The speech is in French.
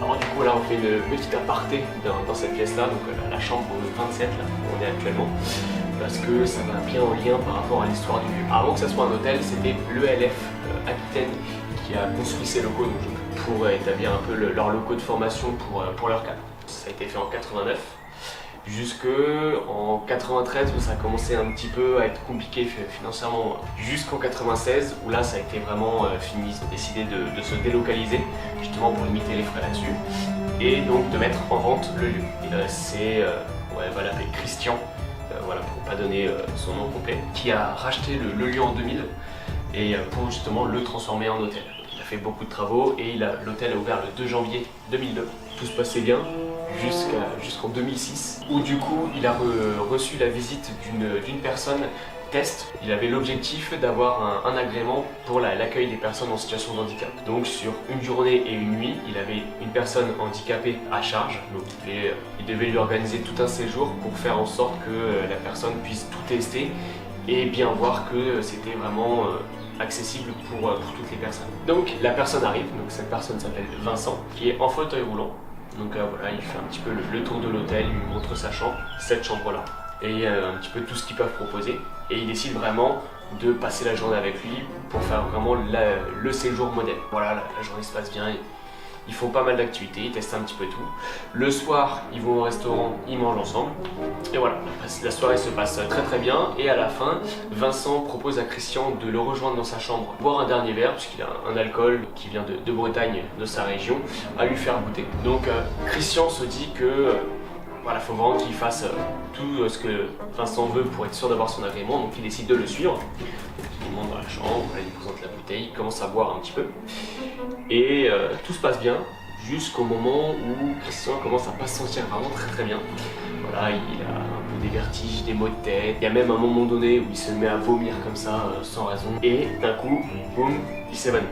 Alors du coup là on fait une petite aparté dans cette pièce là, donc la chambre 27 là où on est actuellement, parce que ça va bien en lien par rapport à l'histoire du lieu. Avant que ça soit un hôtel, c'était l'ELF Aquitaine qui a construit ces locaux, donc pour établir un peu leurs locaux de formation pour leur cadre. Ça a été fait en 89. Jusque en 93 où ça a commencé un petit peu à être compliqué financièrement, jusqu'en 96 où là ça a été vraiment fini. Ils ont décidé de se délocaliser justement pour limiter les frais là-dessus et donc de mettre en vente le lieu. C'est, on va l'appeler Christian, voilà, pour pas donner son nom complet, qui a racheté le lieu en 2000 et pour justement le transformer en hôtel. Il a fait beaucoup de travaux et l'hôtel a ouvert le 2 janvier 2002. Tout se passait bien jusqu'en 2006 où du coup il a reçu la visite d'une personne test. Il avait l'objectif d'avoir un agrément pour l'accueil des personnes en situation de handicap. Donc sur une journée et une nuit, il avait une personne handicapée à charge. Donc il devait lui organiser tout un séjour pour faire en sorte que la personne puisse tout tester et bien voir que c'était vraiment accessible pour toutes les personnes. Donc la personne arrive, donc cette personne s'appelle Vincent, qui est en fauteuil roulant. Donc voilà, il fait un petit peu le tour de l'hôtel, il lui montre sa chambre, cette chambre-là, et un petit peu tout ce qu'ils peuvent proposer. Et il décide vraiment de passer la journée avec lui pour faire vraiment le séjour modèle. Voilà, la journée se passe bien, ils font pas mal d'activités, ils testent un petit peu tout. Le soir, ils vont au restaurant, ils mangent ensemble. Et voilà, la soirée se passe très très bien. Et à la fin, Vincent propose à Christian de le rejoindre dans sa chambre, boire un dernier verre, puisqu'il a un alcool qui vient de Bretagne, de sa région, à lui faire goûter. Donc Christian se dit que voilà, faut vraiment qu'il fasse tout ce que Vincent veut pour être sûr d'avoir son agrément, donc il décide de le suivre. Il monte dans la chambre, voilà, il présente la bouteille, il commence à boire un petit peu. Et tout se passe bien jusqu'au moment où Christian commence à pas se sentir vraiment très très bien. Voilà, il a un peu des vertiges, des maux de tête. Il y a même un moment donné où il se met à vomir comme ça sans raison. Et d'un coup, boum, il s'évanouit.